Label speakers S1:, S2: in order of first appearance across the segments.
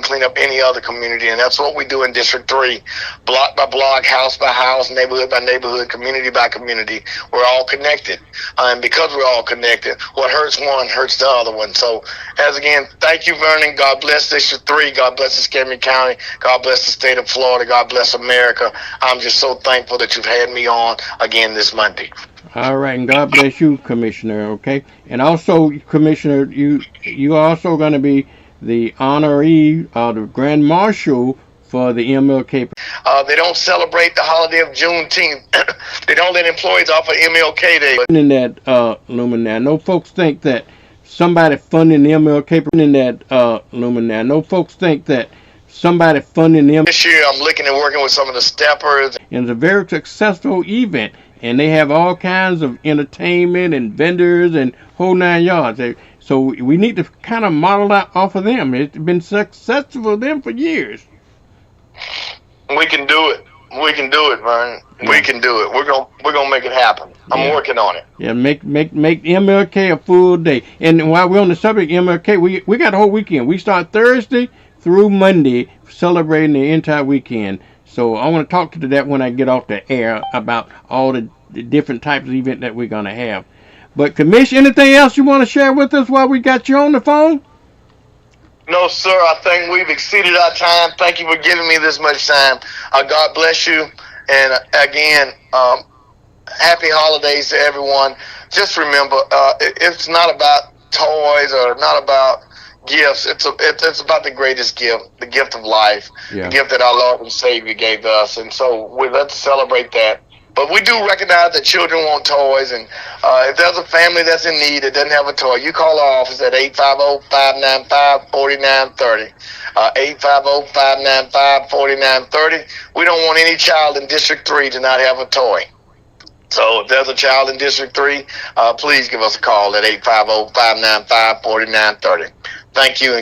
S1: clean up any other community. And that's what we do in District 3, block by block, house by house, neighborhood by neighborhood, community by community. We're all connected. And because we're all connected, what hurts one hurts the other one. So, as again, thank you, Vernon. God bless District 3. God bless Escambia County. God bless the state of Florida. God bless America. I'm just so thankful that you've had me on again this Monday.
S2: All right, and God bless you, Commissioner. Okay, and also, Commissioner, you also going to be the honoree, the Grand Marshal for the MLK.
S1: They don't celebrate the holiday of Juneteenth. They don't let employees off of MLK Day.
S2: In that luminaire, no folks think that somebody funding the MLK. In that luminaire, no folks think that somebody funding them.
S1: This year, I'm looking at working with some of the steppers.
S2: And it's a very successful event, and they have all kinds of entertainment and vendors and whole 9 yards. So we need to kind of model that off of them. It's been successful for them for years.
S1: We can do it. We can do it, Vernon. Yeah. We can do it. We're gonna make it happen. I'm working on it.
S2: Yeah, make MLK a full day. And while we're on the subject of MLK, we got a whole weekend. We start Thursday through Monday, celebrating the entire weekend. So I want to talk to that when I get off the air about all the different types of event that we're gonna have. But Commissioner, anything else you want to share with us while we got you on the phone?
S1: No, sir. I think we've exceeded our time. Thank you for giving me this much time. God bless you. And again, happy holidays to everyone. Just remember, it's not about toys or not about gifts. It's about the greatest gift, the gift of life, the gift that our Lord and Savior gave us. And so let's celebrate that. But we do recognize that children want toys, and if there's a family that's in need that doesn't have a toy, you call our office at 850-595-4930. 850-595-4930. We don't want any child in District 3 to not have a toy. So if there's a child in District 3, please give us a call at 850-595-4930. Thank you.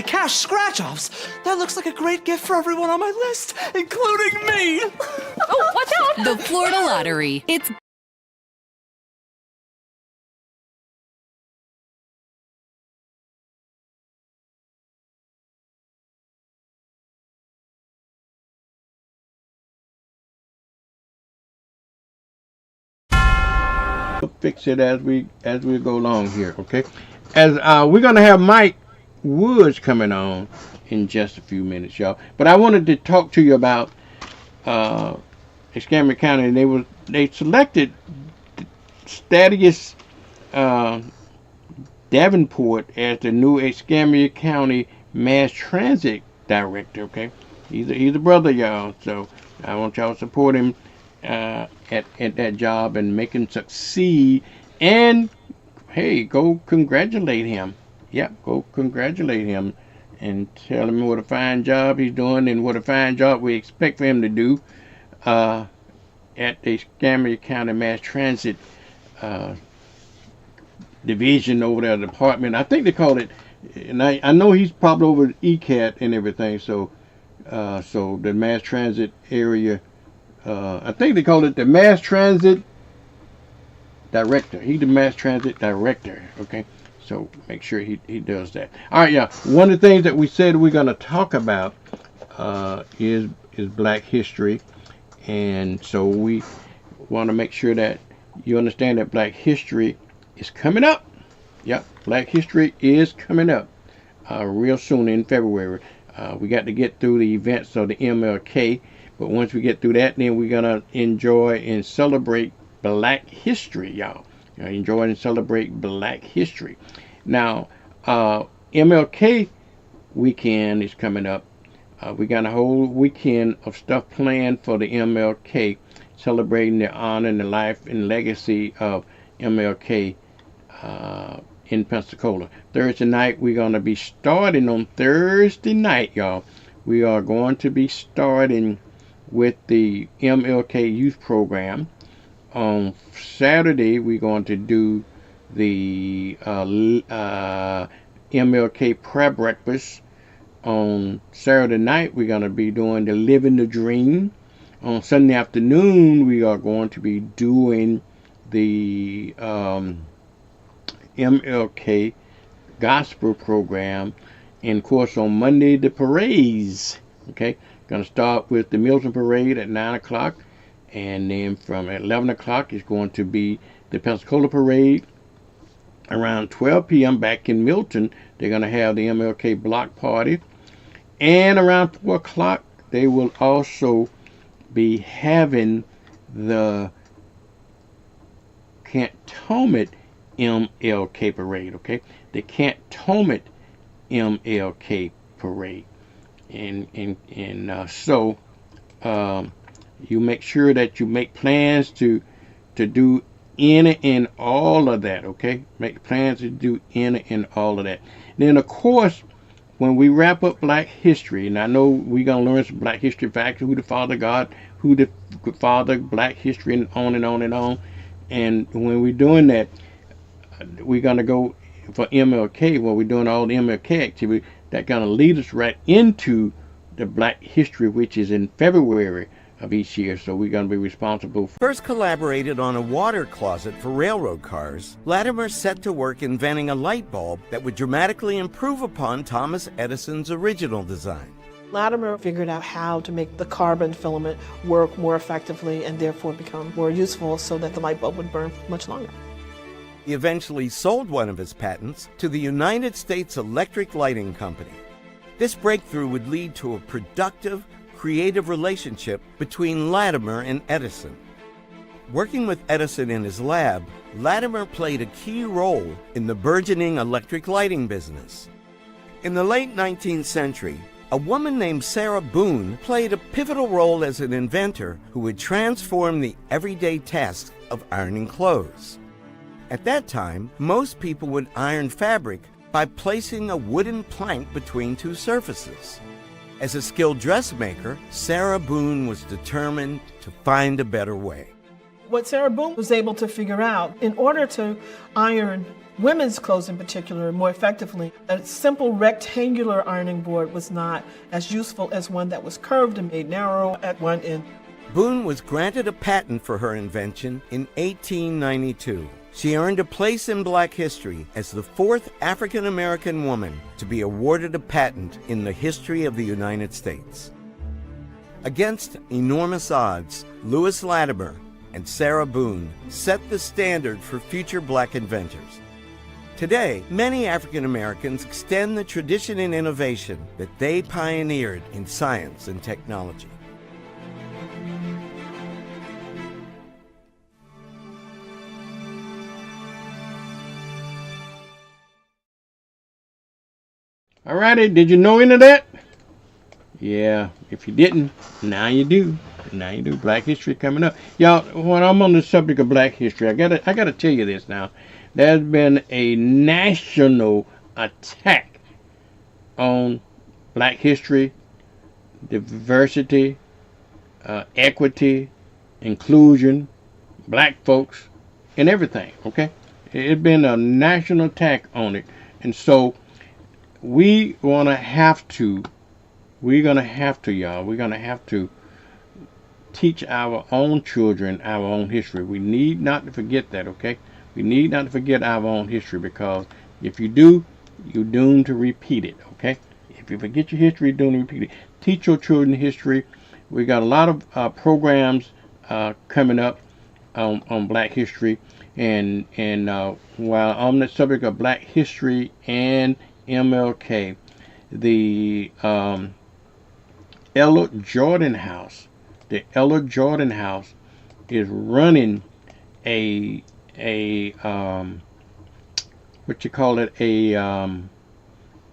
S3: Cash scratch-offs. That looks like a great gift for everyone on my list, including me.
S4: Oh, watch out! The Florida Lottery. It's
S2: fix it as we go along here, okay? As we're gonna have Mike Woods coming on in just a few minutes, y'all. But I wanted to talk to you about Escambia County. And they selected Thaddeus Davenport as the new Escambia County Mass Transit Director. Okay, he's a brother, y'all. So I want y'all to support him at that job and make him succeed. And hey, go congratulate him. Yeah, go congratulate him and tell him what a fine job he's doing and what a fine job we expect for him to do at the Escambia County Mass Transit division over there, department. I think they call it, and I know he's probably over ECAT and everything. So the Mass Transit area, I think they call it the Mass Transit Director. He's the Mass Transit Director. Okay. So make sure he does that. All right, yeah. One of the things that we said we're going to talk about is Black history, and so we want to make sure that you understand that Black history is coming up. Yep, Black history is coming up real soon in February. We got to get through the events of the MLK, but once we get through that, then we're gonna enjoy and celebrate Black history, y'all. Enjoy and celebrate Black history. Now, MLK weekend is coming up. We got a whole weekend of stuff planned for the MLK, celebrating the honor and the life and legacy of MLK in Pensacola. Thursday night, we're going to be starting on Thursday night, y'all. We are going to be starting with the MLK Youth Program. On Saturday, we're going to do the MLK prayer breakfast. On Saturday night, we're going to be doing the Living the Dream. On Sunday afternoon, we are going to be doing the MLK gospel program. And of course, on Monday, the parades. Okay, going to start with the Milton Parade at 9 o'clock. And then from 11 o'clock, it's going to be the Pensacola Parade. Around 12 p.m. back in Milton, they're going to have the MLK Block Party. And around 4 o'clock, they will also be having the Cantonment MLK Parade, okay? The Cantonment MLK Parade. And so you make sure that you make plans to do any and all of that, okay? Make plans to do any and all of that. Then, of course, when we wrap up Black History, and I know we're going to learn some Black History facts, who the Father God, who the Father, Black History, and on and on and on. And when we're doing that, we're going to go for MLK, when we're doing all the MLK activity, that's going to lead us right into the Black History, which is in February of each year. So we're going to be responsible for.
S5: First collaborated on a water closet for railroad cars, Latimer set to work inventing a light bulb that would dramatically improve upon Thomas Edison's original design.
S6: Latimer figured out how to make the carbon filament work more effectively and therefore become more useful so that the light bulb would burn much longer.
S5: He eventually sold one of his patents to the United States Electric Lighting Company. This breakthrough would lead to a productive, creative relationship between Latimer and Edison. Working with Edison in his lab, Latimer played a key role in the burgeoning electric lighting business. In the late 19th century, a woman named Sarah Boone played a pivotal role as an inventor who would transform the everyday task of ironing clothes. At that time, most people would iron fabric by placing a wooden plank between two surfaces. As a skilled dressmaker, Sarah Boone was determined to find a better way.
S6: What Sarah Boone was able to figure out, in order to iron women's clothes in particular more effectively, a simple rectangular ironing board was not as useful as one that was curved and made narrow at one end.
S5: Boone was granted a patent for her invention in 1892. She earned a place in Black history as the fourth African-American woman to be awarded a patent in the history of the United States. Against enormous odds, Lewis Latimer and Sarah Boone set the standard for future Black inventors. Today, many African-Americans extend the tradition and innovation that they pioneered in science and technology.
S2: Alrighty, did you know any of that? Yeah, if you didn't, now you do. Now you do. Black History coming up. Y'all, when I'm on the subject of Black History, I gotta tell you this now. There's been a national attack on Black history, diversity, equity, inclusion, Black folks, and everything, okay? It's been a national attack on it. And so we're gonna have to, teach our own children our own history. We need not to forget that, okay? We need not to forget our own history, because if you do, you're doomed to repeat it, okay? If you forget your history, you're doomed to repeat it. Teach your children history. We got a lot of programs coming up on Black history, and while on the subject of Black history and MLK, the Ella Jordan House is running a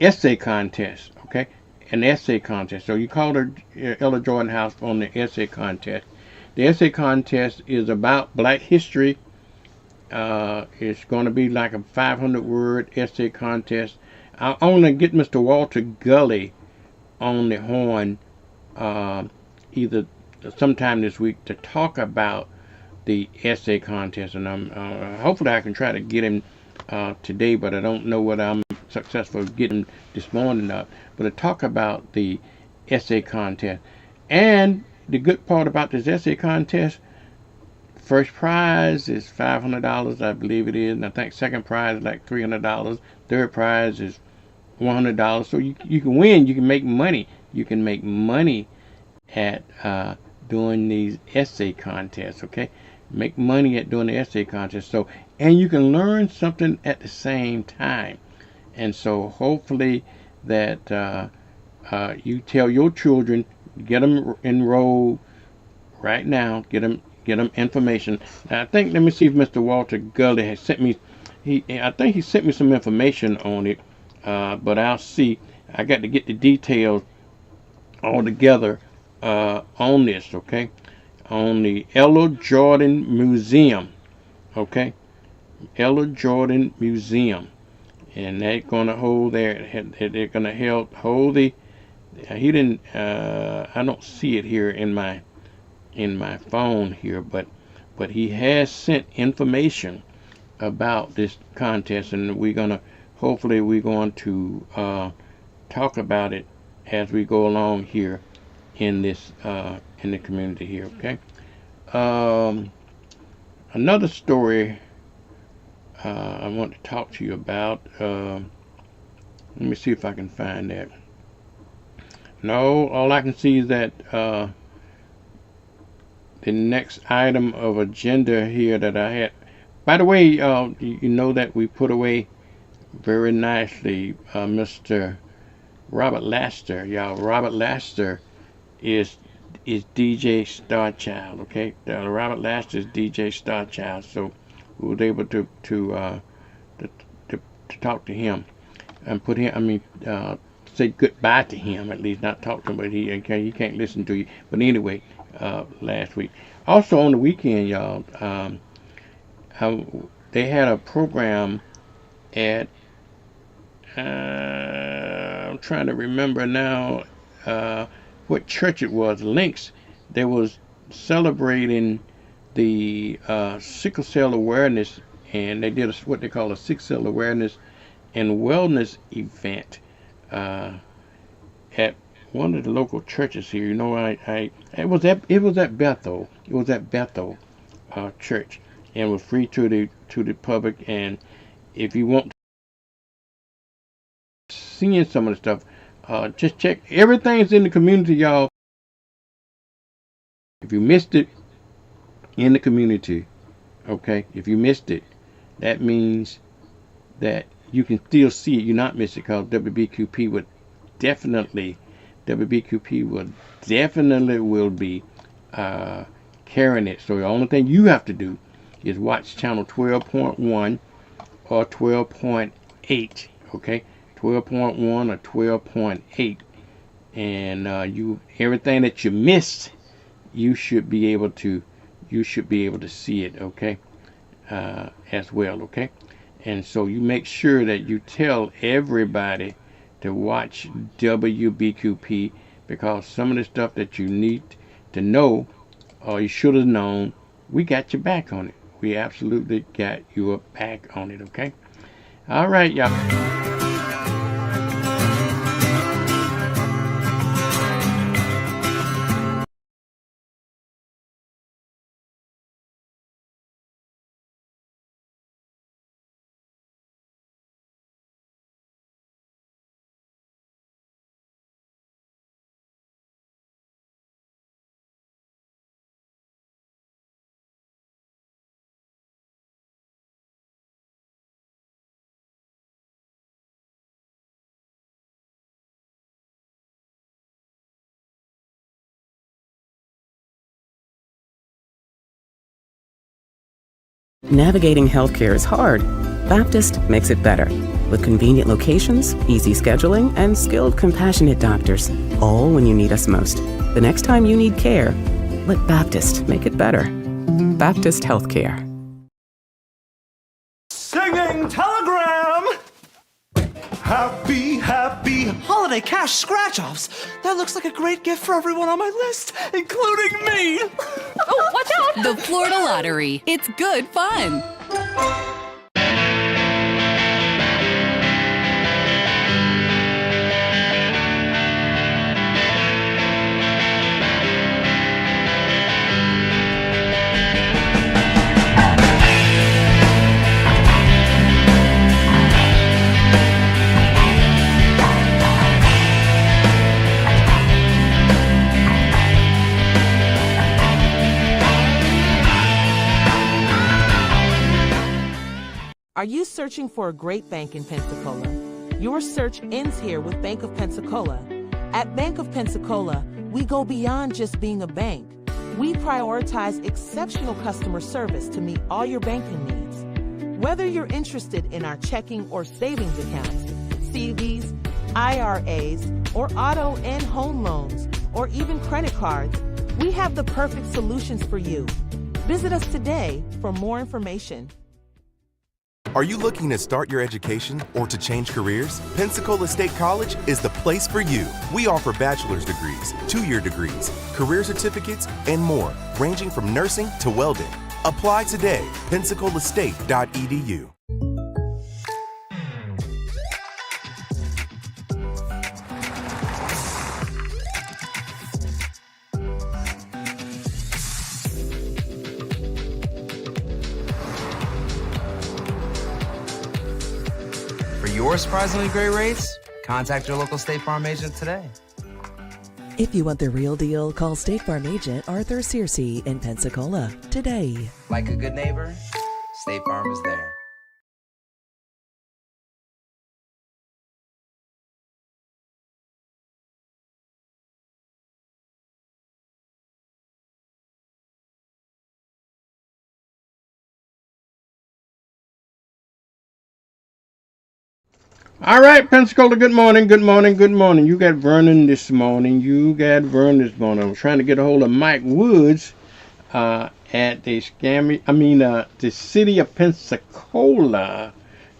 S2: essay contest, okay? An essay contest. So you call the Ella Jordan House on the essay contest. The essay contest is about Black history. It's going to be like a 500-word essay contest. I want to get Mr. Walter Gully on the horn either sometime this week to talk about the essay contest, and I'm hopefully I can try to get him today, but I don't know whether I'm successful getting this morning up. But to talk about the essay contest, and the good part about this essay contest, first prize is $500, I believe it is, and I think second prize is like $300. Third prize is $100. So you can win. You can make money. You can make money at doing these essay contests. Okay, make money at doing the essay contest. So, and you can learn something at the same time. And so hopefully that you tell your children, get them enrolled right now. Get them information. Now, I think, let me see if Mr. Walter Gully has sent me. I think he sent me some information on it. But I'll see. I got to get the details all together on this, okay? On the Ella Jordan Museum, okay? Ella Jordan Museum, and they're gonna hold their. They're gonna hold the. He didn't. I don't see it here in my phone here, but he has sent information about this contest, and hopefully we're going to talk about it as we go along here in this in the community here. Okay. Another story I want to talk to you about. Let me see if I can find that. No, all I can see is that the next item of agenda here that I had. By the way, you know that we put away very nicely Mr. Robert Laster. Y'all, Robert Laster is DJ Starchild. Okay, Robert Laster is DJ Starchild. So we were able to talk to him and put him. I mean, say goodbye to him, at least, not talk to him, but he can't listen to you. But anyway, last week, also on the weekend, y'all, they had a program at. I'm trying to remember now what church it was. Links. They was celebrating the sickle cell awareness, and they did what they call a sickle cell awareness and wellness event at one of the local churches here. You know, it was at Bethel. It was at Bethel Church, and was free to the public. And if you want seeing some of the stuff, just check. Everything's in the community, y'all. If you missed it in the community, okay, if you missed it, that means that you can still see it. You not miss it, because WBQP will definitely will be carrying it. So the only thing you have to do is watch channel 12.1 or 12.8, okay? 12.1 or 12.8, and everything that you missed, you should be able to see it, okay, as well, okay. And so you make sure that you tell everybody to watch WBQP, because some of the stuff that you need to know or you should have known, we got your back on it. We absolutely got your back on it, okay. All right, y'all.
S7: Navigating healthcare is hard. Baptist makes it better. With convenient locations, easy scheduling, and skilled, compassionate doctors. All when you need us most. The next time you need care, let Baptist make it better. Baptist Healthcare.
S3: Singing telegram! Happy Happy holiday cash scratch-offs. That looks like a great gift for everyone on my list, including me.
S4: Oh, watch out! The Florida Lottery. It's good fun.
S8: Are you searching for a great bank in Pensacola? Your search ends here with Bank of Pensacola. At Bank of Pensacola, we go beyond just being a bank. We prioritize exceptional customer service to meet all your banking needs. Whether you're interested in our checking or savings accounts, CDs, IRAs, or auto and home loans, or even credit cards, we have the perfect solutions for you. Visit us today for more information.
S9: Are you looking to start your education or to change careers? Pensacola State College is the place for you. We offer bachelor's degrees, 2-year degrees, career certificates, and more, ranging from nursing to welding. Apply today, pensacolastate.edu.
S10: For your surprisingly great rates, contact your local State Farm agent today.
S11: If you want the real deal, call State Farm agent Arthur Searcy in Pensacola today.
S10: Like a good neighbor, State Farm is there.
S2: All right, Pensacola, good morning, good morning, good morning. You got Vernon this morning. I'm trying to get a hold of Mike Woods at the city of Pensacola.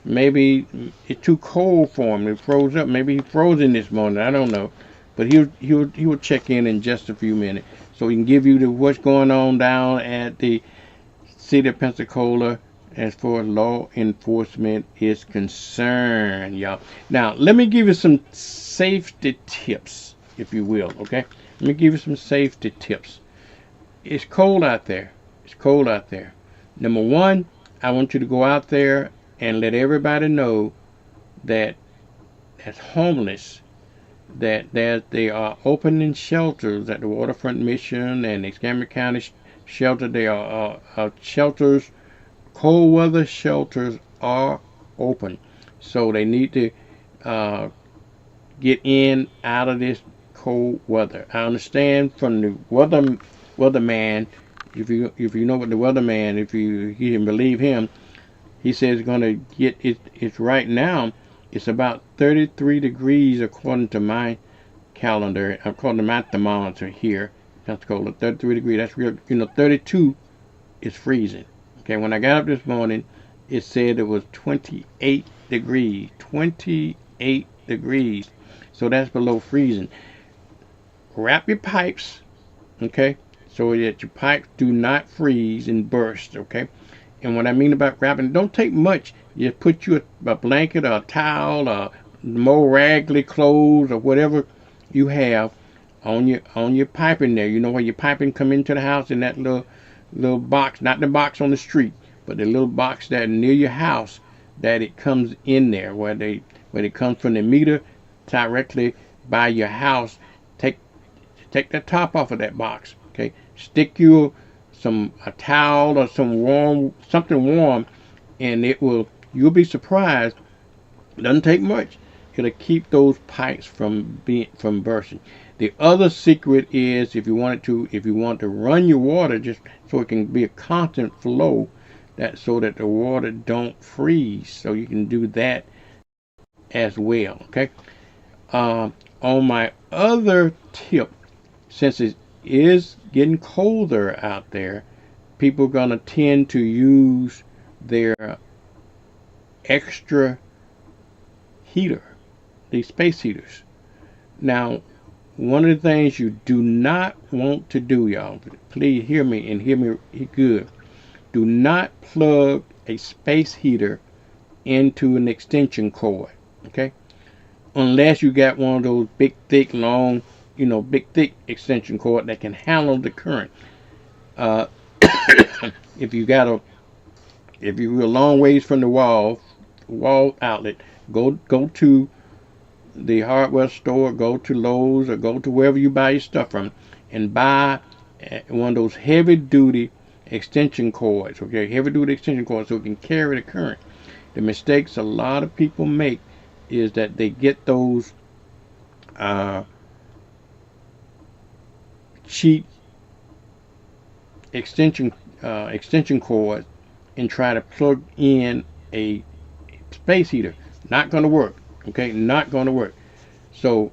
S2: Maybe it's too cold for him. It froze up. Maybe he frozen this morning. I don't know. But he'll check in just a few minutes. So he can give you what's going on down at the city of Pensacola as far as law enforcement is concerned, y'all. Now, let me give you some safety tips, if you will, okay? Let me give you some safety tips. It's cold out there. It's cold out there. Number one, I want you to go out there and let everybody know that's homeless, that they are opening shelters at the Waterfront Mission and the Escambia County shelter. They are shelters. Cold weather shelters are open, so they need to get in out of this cold weather. I understand from the weatherman. If you know what the weatherman, if you can believe him, he says it's gonna get it's right now. It's about 33 degrees according to my calendar, according to my thermometer here. Pensacola, 33 degrees. That's real. 32 is freezing. Okay, when I got up this morning, it said it was 28 degrees. 28 degrees. So that's below freezing. Wrap your pipes, okay, so that your pipes do not freeze and burst, okay? And what I mean about wrapping, don't take much. Just put you a blanket or a towel or more raggedy clothes or whatever you have on your piping there. You know where your piping come into the house in that little box, not the box on the street, but the little box that near your house that it comes in there, where it comes from the meter directly by your house. Take the top off of that box, okay? Stick you a towel or something warm, and you'll be surprised. It doesn't take much. It'll keep those pipes from bursting. The other secret is if you want to run your water just so it can be a constant flow, so that the water don't freeze. So you can do that as well. Okay. On my other tip, since it is getting colder out there, people are gonna tend to use their extra heater. these space heaters. Now, one of the things you do not want to do, y'all, please hear me and hear me good. Do not plug a space heater into an extension cord, okay? Unless you got one of those big, thick, long, big, thick extension cord that can handle the current. If you're a long ways from the wall outlet, go to the hardware store, go to Lowe's, or go to wherever you buy your stuff from, and buy one of those heavy-duty extension cords, okay? Heavy-duty extension cords so it can carry the current. The mistakes a lot of people make is that they get those cheap extension cords and try to plug in a space heater. Not going to work, okay? Not going to work. So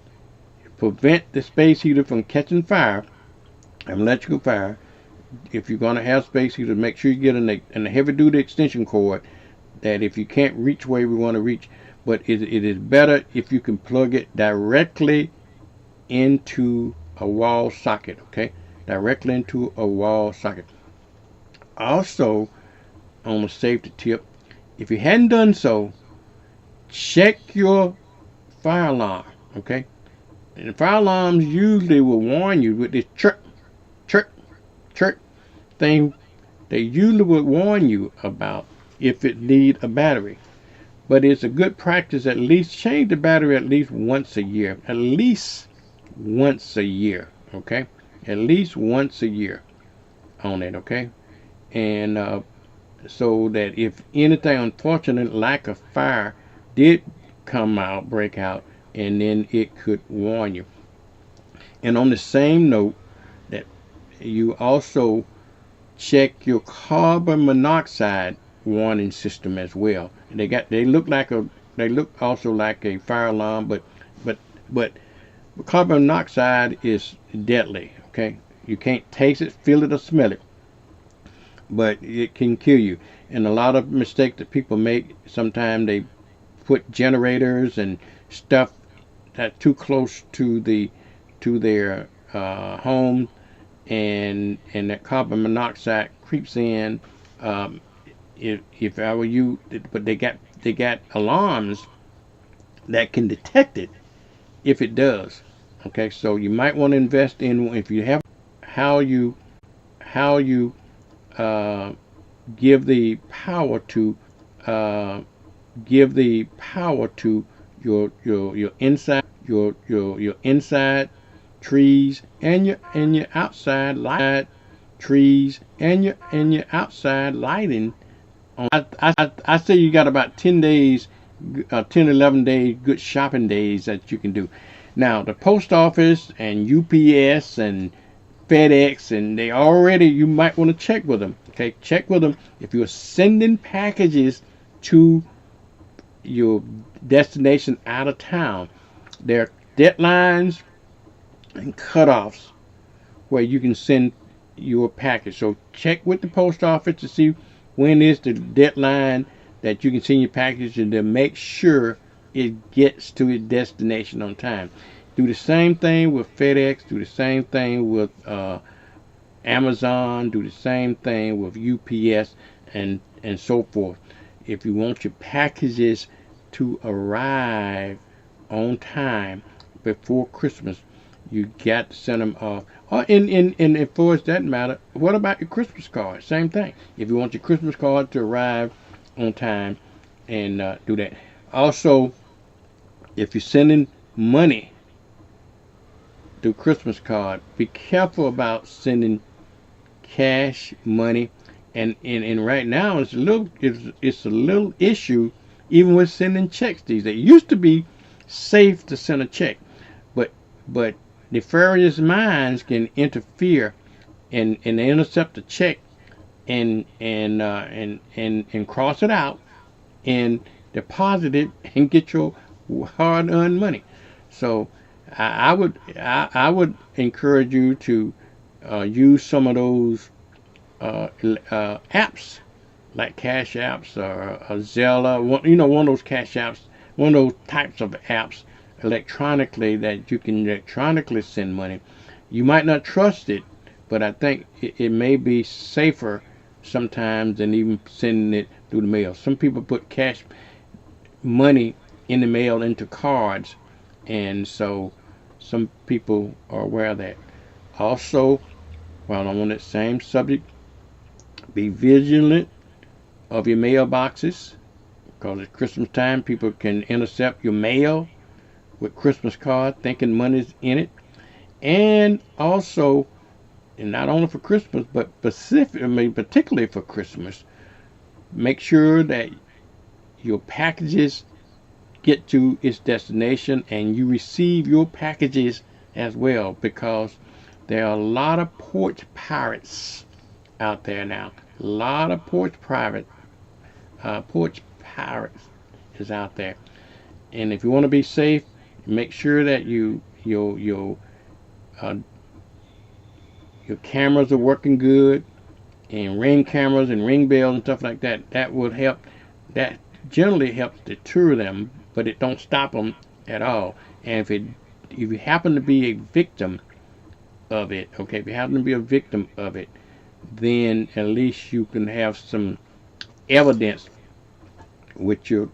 S2: prevent the space heater from catching fire, an electrical fire. If you're going to have space heater, make sure you get a heavy-duty extension cord that if you can't reach where we want to reach, but it is better if you can plug it directly into a wall socket, okay? Directly into a wall socket. Also, on a safety tip, if you hadn't done so, check your fire alarm, okay? And the fire alarms usually will warn you with this chirp, chirp, chirp thing. They usually will warn you about if it needs a battery. But it's a good practice at least change the battery at least once a year. At least once a year, okay? At least once a year on it, okay? And so that if anything unfortunate like a fire did break out, and then it could warn you. And on the same note, that you also check your carbon monoxide warning system as well. They look also like a fire alarm, but carbon monoxide is deadly, okay? You can't taste it, feel it, or smell it, but it can kill you. And a lot of mistakes that people make, sometimes they put generators and stuff that's too close to their home, and that carbon monoxide creeps in. If I were you, but they got alarms that can detect it if it does. Okay, so you might want to invest in, if you have, how you give the power to your inside trees and your outside light trees and your outside lighting. I say you got about 10 days, 11 days, good shopping days that you can do. Now, the post office and UPS and FedEx, and you might want to check with them. Okay, check with them. If you're sending packages to your destination out of town, there are deadlines and cutoffs where you can send your package. So check with the post office to see when is the deadline that you can send your package, and to make sure it gets to its destination on time. Do the same thing with FedEx. Do the same thing with Amazon. Do the same thing with UPS and so forth. If you want your packages to arrive on time before Christmas, you got to send them off. And as far as that matter, what about your Christmas card? Same thing. If you want your Christmas card to arrive on time, and do that. Also, if you're sending money through Christmas card, be careful about sending cash money. And right now it's a little issue even with sending checks these days. It used to be safe to send a check, but nefarious minds can interfere and intercept the check and cross it out and deposit it and get your hard-earned money. So I would encourage you to use some of those apps like Cash Apps or Zella, one of those Cash Apps, one of those types of apps electronically, that you can electronically send money. You might not trust it, but I think it may be safer sometimes than even sending it through the mail. Some people put cash money in the mail into cards, and so some people are aware of that. Also, while I'm on that same subject, be vigilant of your mailboxes, because it's Christmas time. People can intercept your mail with Christmas cards thinking money's in it. And also, and not only for Christmas, but particularly for Christmas, make sure that your packages get to its destination and you receive your packages as well, because there are a lot of porch pirates out there now. A lot of porch pirates is out there. And if you want to be safe, make sure that your cameras are working good, and ring cameras and ring bells and stuff like that. That would help. That generally helps deter them, but it don't stop them at all. And if you happen to be a victim of it, okay, if you happen to be a victim of it, then at least you can have some evidence with your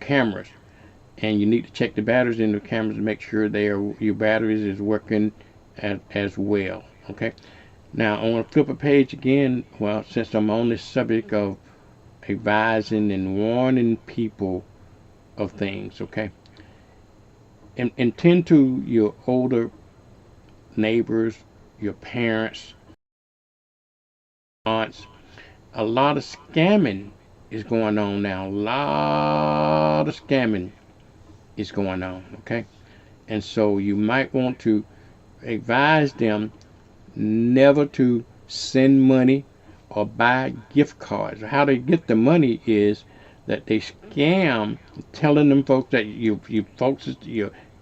S2: cameras. And you need to check the batteries in the cameras to make sure your batteries is working as well. Okay. Now I want to flip a page again. Well, since I'm on this subject of advising and warning people of things, okay, and tend to your older neighbors, your parents, aunts. A lot of scamming is going on now. A lot of scamming is going on, okay? And so you might want to advise them never to send money or buy gift cards. How they get the money is that they scam, telling them folks that your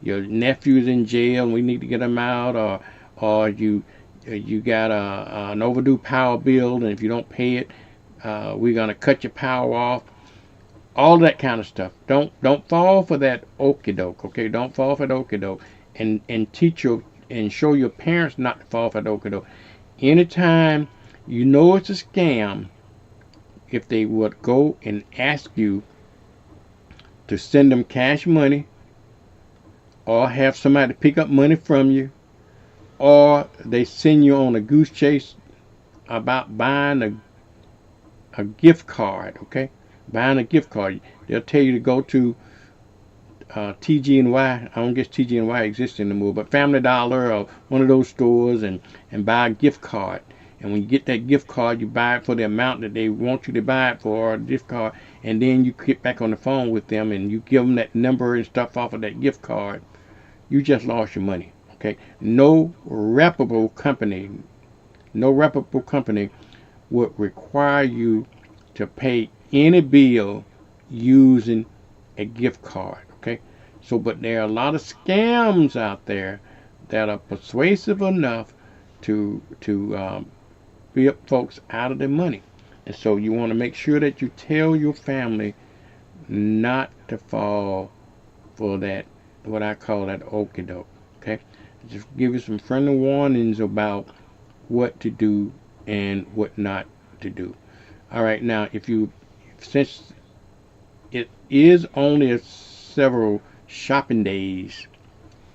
S2: nephew's in jail and we need to get him out, or you got an overdue power bill, and if you don't pay it, we're gonna cut your power off. All that kind of stuff. Don't fall for that okie doke, okay? Don't fall for that okie doke, and teach and show your parents not to fall for that okie doke. Anytime you know it's a scam, if they would go and ask you to send them cash money, or have somebody pick up money from you, or they send you on a goose chase about buying a gift card, okay? Buying a gift card. They'll tell you to go to TG&Y. I don't guess TG&Y exists anymore, but Family Dollar or one of those stores, and buy a gift card. And when you get that gift card, you buy it for the amount that they want you to buy it for, a gift card, and then you get back on the phone with them and you give them that number and stuff off of that gift card. You just lost your money, okay? No reputable company would require you to pay any bill using a gift card, okay? So, but there are a lot of scams out there that are persuasive enough to be up folks out of their money. And so you want to make sure that you tell your family not to fall for that, what I call that okie doke, okay? Just give you some friendly warnings about what to do and what not to do. All right, now since it is only several shopping days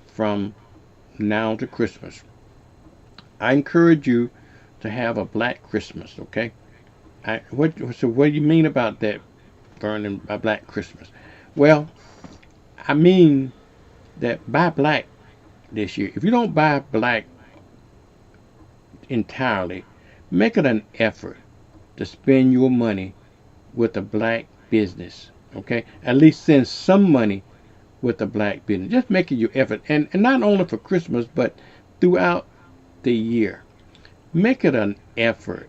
S2: from now to Christmas, I encourage you to have a Black Christmas, okay? So what do you mean about that, Vernon, a Black Christmas? Well, I mean that buy black this year. If you don't buy black entirely, make it an effort to spend your money with a black business, okay? At least send some money with a black business. Just make it your effort, and not only for Christmas, but throughout the year. Make it an effort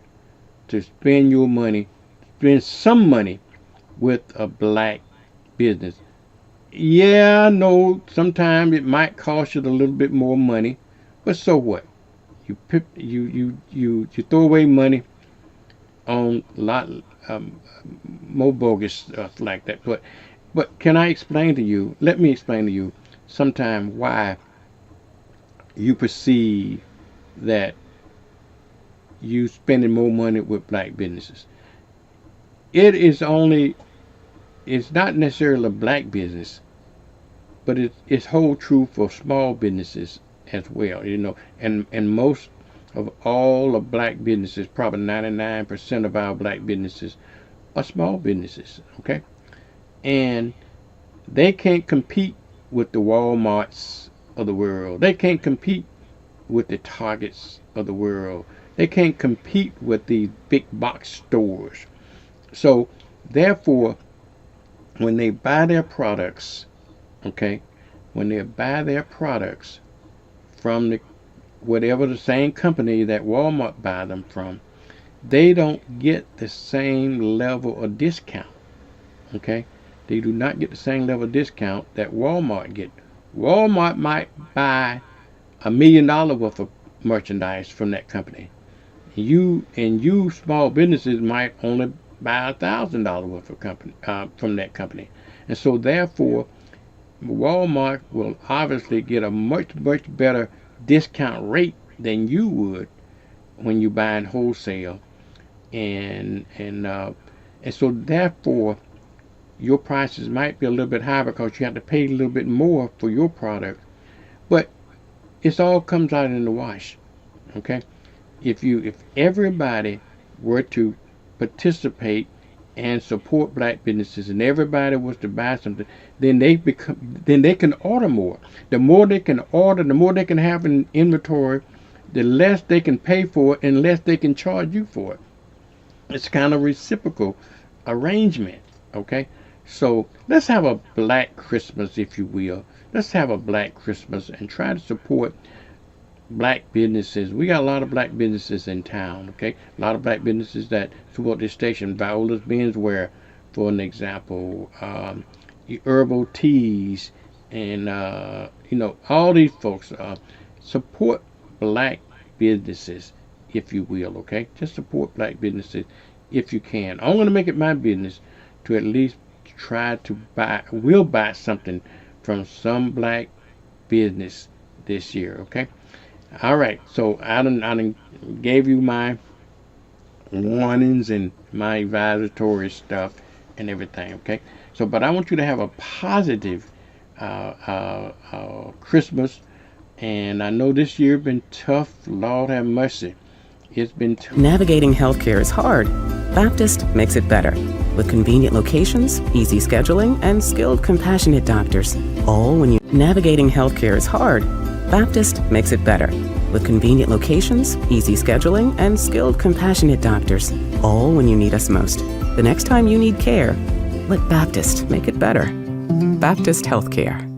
S2: to spend your money, spend some money with a black business. Yeah, I know sometimes it might cost you a little bit more money, but so what? You throw away money on a lot more bogus stuff like that. But But can I explain to you? Let me explain to you sometime why you perceive that you spending more money with black businesses. It is only, it's not necessarily a black business, but it's hold true for small businesses as well. And most of all the black businesses, probably 99% of our black businesses are small businesses. Okay, and they can't compete with the Walmarts of the world. They can't compete with the Targets of the world. They can't compete with the big box stores. So therefore, when they buy their products, okay, when they buy their products from the whatever the same company that Walmart buy them from, they don't get the same level of discount. Okay, they do not get the same level of discount that Walmart get. Walmart might buy $1 million worth of merchandise from that company. You small businesses might only buy $1,000 worth of company from that company, and so therefore Walmart will obviously get a much better discount rate than you would when you buy in wholesale, and so therefore your prices might be a little bit higher because you have to pay a little bit more for your product, but it all comes out in the wash. Okay, if everybody were to participate and support black businesses and everybody was to buy something, then they can order more. The more they can order, the more they can have in inventory, the less they can pay for it and less they can charge you for it. It's kind of reciprocal arrangement. Okay, so let's have a black Christmas, if you will. Let's have a black Christmas and try to support black businesses. We got a lot of black businesses in town. Okay, a lot of black businesses that support this station. Viola's Menswear, for an example, Herbal Teas, and all these folks support black businesses, if you will. Okay, just support black businesses if you can. I'm going to make it my business to at least try to buy something from some black business this year. Okay. All right, so I done gave you my warnings and my advisory stuff and everything. Okay, so but I want you to have a positive Christmas, and I know this year been tough. Lord have mercy, it's been tough.
S7: Navigating healthcare is hard. Baptist makes it better. With convenient locations, easy scheduling, and skilled, compassionate doctors. All when you... Navigating healthcare is hard. Baptist makes it better. With convenient locations, easy scheduling, and skilled, compassionate doctors. All when you need us most. The next time you need care, let Baptist make it better. Baptist Healthcare.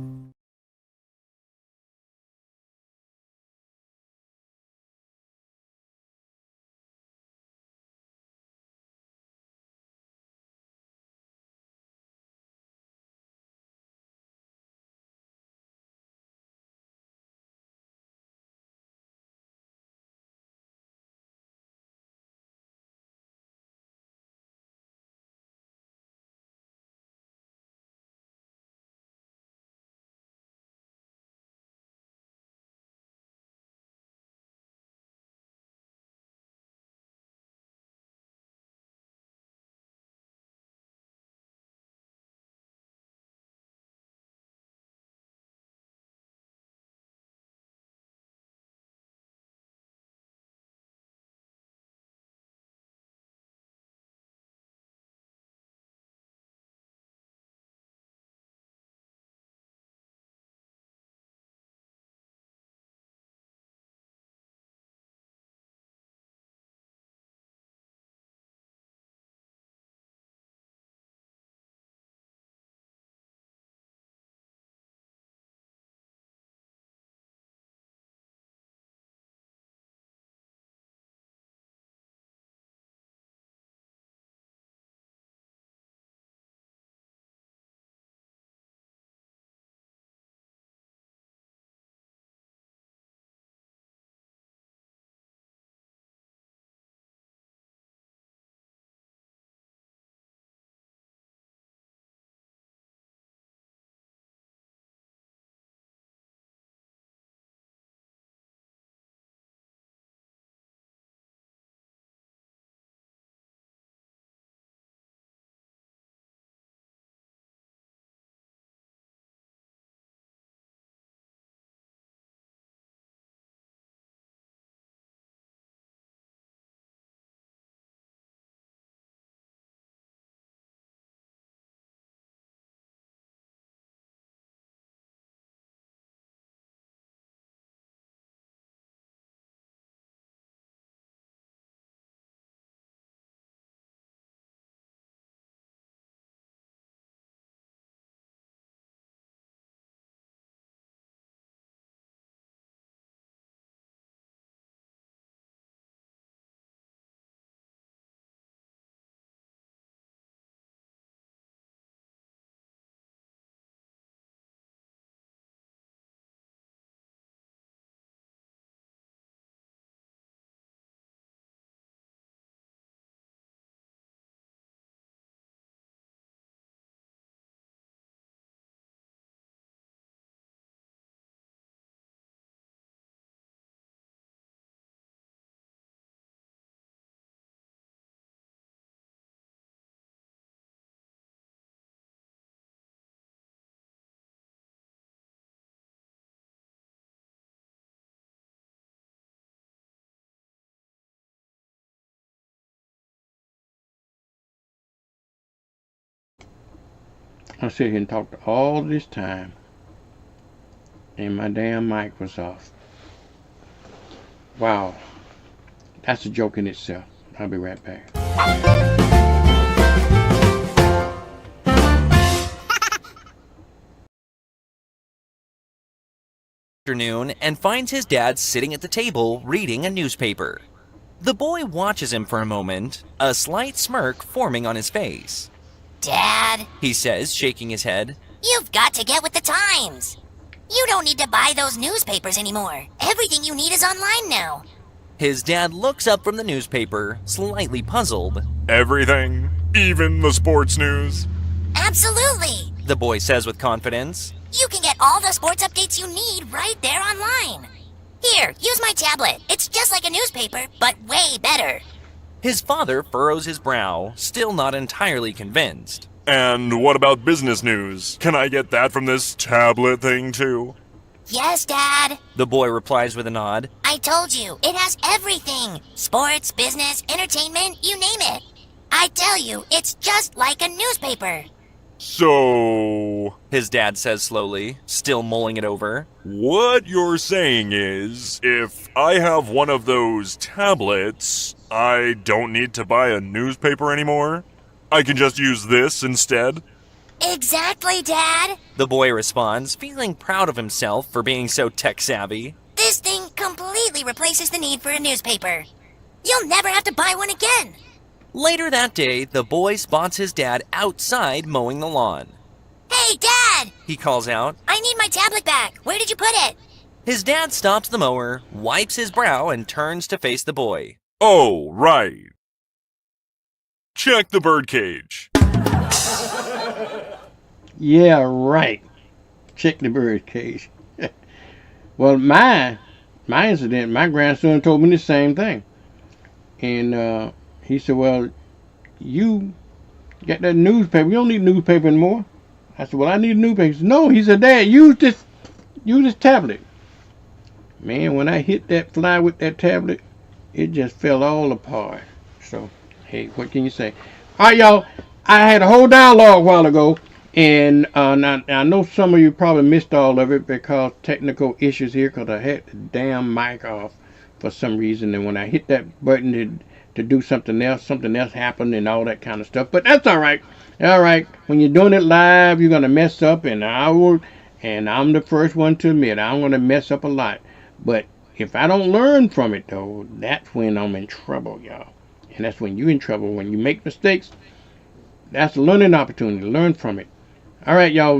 S2: I sit here and talked all this time, and my damn mic was off. Wow. That's a joke in itself. I'll be right back.
S12: Afternoon and finds his dad sitting at the table reading a newspaper. The boy watches him for a moment, a slight smirk forming on his face.
S13: Dad,
S12: He says, shaking his head.
S13: you've got to get with the times. You don't need to buy those newspapers anymore. Everything you need is online now.
S12: His dad looks up from the newspaper, slightly puzzled.
S14: Everything? Even the sports news?
S13: Absolutely.
S12: The boy says with confidence.
S13: You can get all the sports updates you need right there online. Here, use my tablet. It's just like a newspaper, but way better.
S12: His father furrows his brow, still not entirely convinced.
S14: And what about business news? Can I get that from this tablet thing too?
S13: Yes, Dad.
S12: The boy replies with a nod.
S13: I told you, it has everything. Sports, business, entertainment, you name it. I tell you, it's just like a newspaper.
S14: So,
S12: His dad says slowly, still mulling it over.
S14: what you're saying is, if I have one of those tablets, I don't need to buy a newspaper anymore? I can just use this instead?
S13: Exactly, Dad.
S12: The boy responds, feeling proud of himself for being so tech-savvy.
S13: This thing completely replaces the need for a newspaper. You'll never have to buy one again.
S12: Later that day, the boy spots his dad outside mowing the lawn.
S13: Hey, Dad!
S12: He calls out.
S13: I need my tablet back. Where did you put it?
S12: His dad stops the mower, wipes his brow, and turns to face the boy.
S14: Oh, right. Check the birdcage.
S2: Yeah, right. Check the bird cage. Well, my incident, my grandson told me the same thing. And he said, well, you got that newspaper. You don't need a newspaper anymore. I said, well, I need a newspaper. He said, no, he said, Dad, use this tablet. Man, when I hit that fly with that tablet, it just fell all apart. So, hey, what can you say? All right, y'all. I had a whole dialogue a while ago, and now, I know some of you probably missed all of it because technical issues here, because I had the damn mic off for some reason, and when I hit that button to do something else happened and all that kind of stuff. But that's all right. All right. When you're doing it live, you're gonna mess up, and I'm the first one to admit I'm gonna mess up a lot. But if I don't learn from it, though, that's when I'm in trouble, y'all. And that's when you're in trouble. When you make mistakes, that's a learning opportunity. Learn from it. All right, y'all.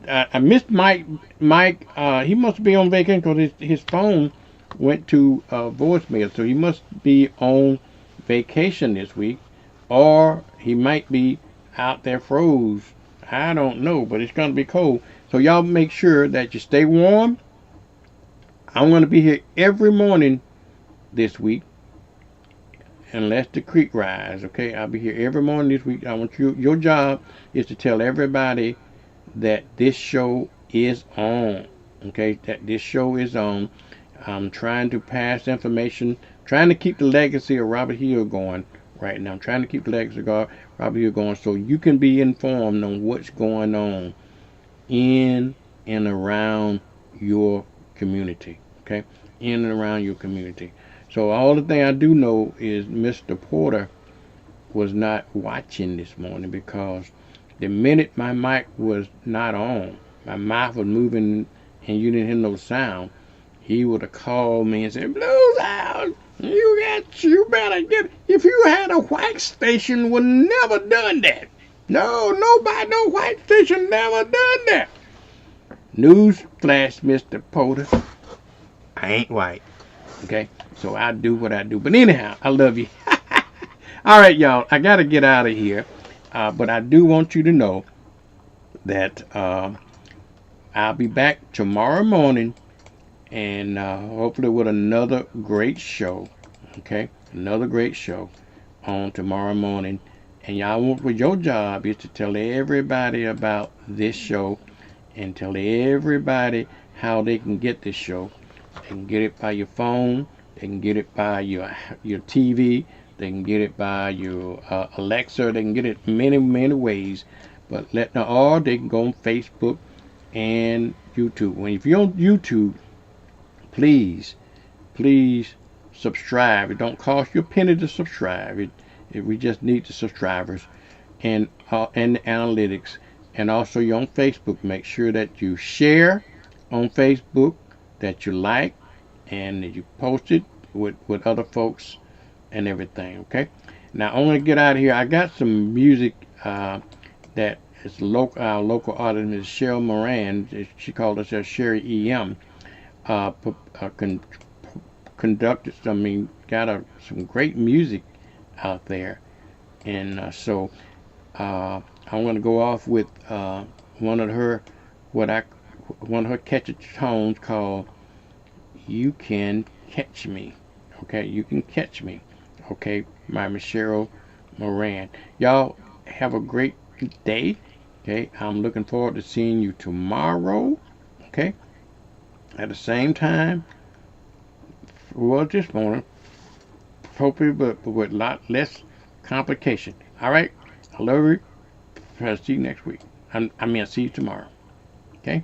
S2: I missed Mike. Mike, he must be on vacation because his phone went to voicemail. So he must be on vacation this week, or he might be out there froze. I don't know, but it's going to be cold. So y'all make sure that you stay warm. I'm going to be here every morning this week, unless the creek rise, okay? I'll be here every morning this week. I want your job is to tell everybody that this show is on, okay? That this show is on. I'm trying to pass information, trying to keep the legacy of Robert Hill going right now. I'm trying to keep the legacy of Robert Hill going so you can be informed on what's going on in and around your community, okay? In and around your community. So all the thing I do know is Mr. Porter was not watching this morning because the minute my mic was not on, my mouth was moving and you didn't hear no sound, he would have called me and said, Blues House, you better get, if you had a white station would never done that. No white station never done that. News flash, Mr. Porter, I ain't white. Okay, so I do what I do. But anyhow, I love you. All right, y'all, I got to get out of here. But I do want you to know that I'll be back tomorrow morning and hopefully with another great show. Okay, another great show on tomorrow morning. And y'all, with your job is to tell everybody about this show and tell everybody how they can get this show. They can get it by your phone. They can get it by your TV. They can get it by your Alexa. They can get it many, many ways. but or they can go on Facebook and YouTube. When if you're on YouTube, please subscribe. It don't cost you a penny to subscribe. We just need the subscribers and the analytics. And also you're on Facebook. Make sure that you share on Facebook, that you like, and that you post it with other folks and everything. Okay. Now I'm gonna get out of here. I got some music that is local. Our local artist is Cheryl Moran. She called herself Sherry EM. Conducted got some great music out there, and so I'm gonna go off with one of her catchy tones called "You Can Catch Me." Okay, you can catch me. Okay, my Cheryl Moran. Y'all have a great day. Okay, I'm looking forward to seeing you tomorrow. Okay, at the same time. Well, this morning, hopefully, but with a lot less complication. All right, I love you. I'll see you next week. I'll see you tomorrow. Okay.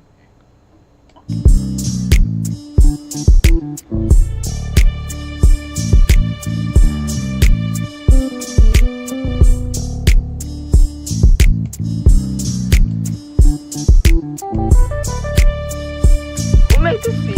S15: Who made this beat?